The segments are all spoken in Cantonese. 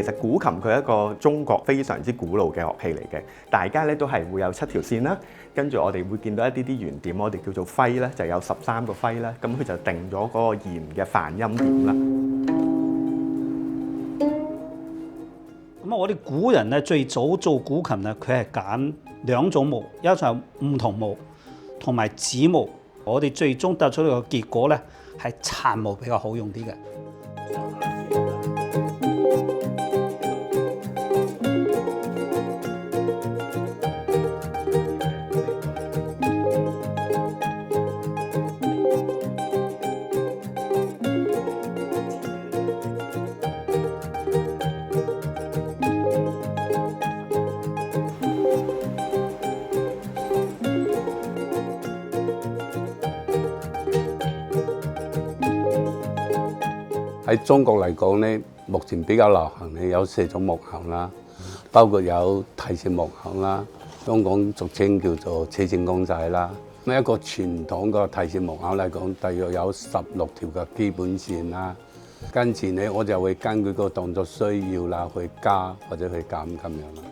其實古琴佢係一個中國非常之古老嘅樂器嚟嘅，大家咧都係會有7條線啦，跟住我哋會見到一啲圓點，我哋叫做徽咧，就有13個徽啦，咁佢就定咗嗰個弦嘅泛音點啦。咁我哋古人咧最早做古琴咧，佢係揀2種木，一種係梧桐木同埋紫木。我哋最終得出呢個結果咧，係殘木比較好用啲嘅。喺中國嚟講咧，目前比較流行嘅有4種木偶啦，包括有提線木偶啦，香港俗稱叫做扯線公仔啦。咁一個傳統嘅提線木偶嚟講，大約有16條嘅基本線啦。跟住咧，我就會根據個動作需要啦，去加或者去減咁樣啦。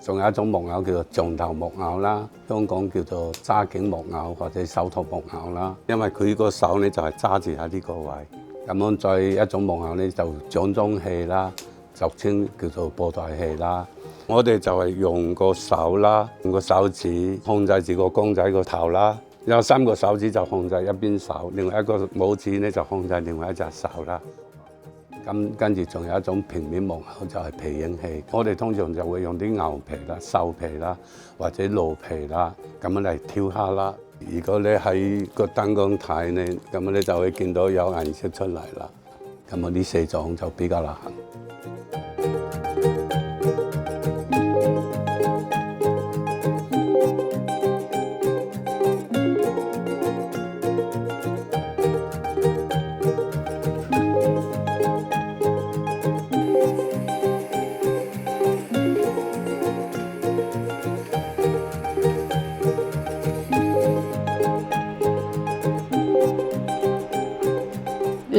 仲有一種木偶叫做象頭木偶啦，香港叫做揸頸木偶或者手托木偶啦，因為佢個手咧就係揸住喺呢個位。咁樣再一種木偶咧就掌中戲啦，俗稱叫做布袋戲啦。我哋就係用個手啦，用個手指控制住個公仔個頭啦，有3個手指就控制一邊手，另外一個拇指咧就控制另外一隻手啦。咁跟住仲有一種平面木偶就係皮影戲，我哋通常就會用啲牛皮啦、獸皮啦或者鹿皮啦咁樣嚟雕刻啦。如果你喺個燈光睇咧，咁你就會見到有顏色出嚟啦。咁啊，呢4種就比較流行。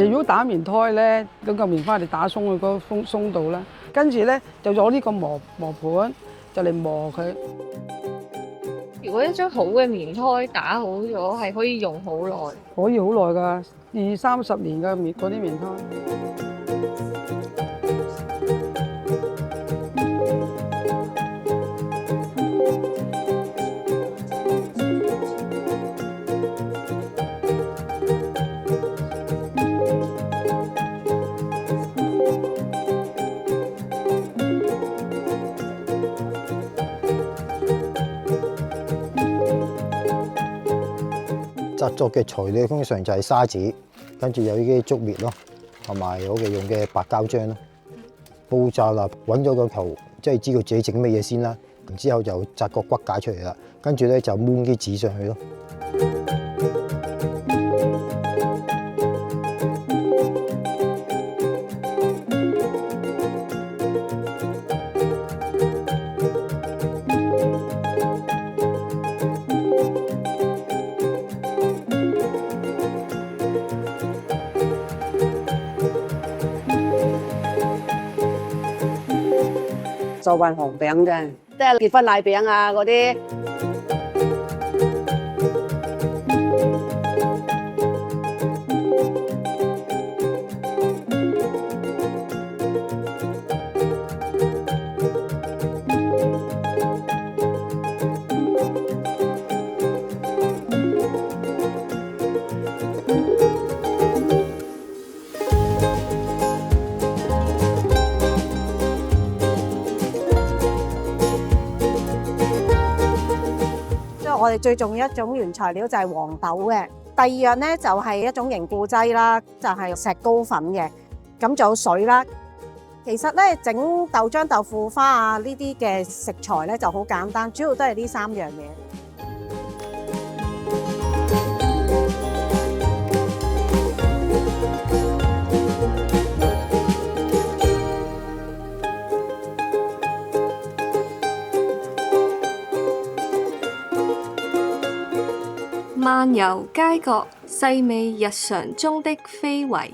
如果打棉胎咧，嗰個棉花你打鬆佢嗰個鬆度啦，跟住咧就攞呢個磨盤就嚟磨佢。如果一張好嘅棉胎打好咗，係可以用好耐。可以好耐㗎，20-30年嘅嗰啲棉胎。製作嘅材料通常就係砂紙，跟住有啲竹篾咯，同埋我哋用嘅白膠漿咯。步驟啦，揾咗個頭，即係知道自己整乜嘢先啦。然之後就紮個骨架出嚟啦，跟住咧就掹啲紙上去咯。做運紅餅啫，即係結婚禮餅啊嗰啲。我哋最重要一種原材料就係黃豆嘅，第二樣咧就係一種凝固劑啦，就係石膏粉嘅，咁仲有水啦。其實咧整豆漿、豆腐花啊呢啲嘅食材咧就好簡單，主要都係呢3樣嘢。漫遊街角，細味日常中的非遺。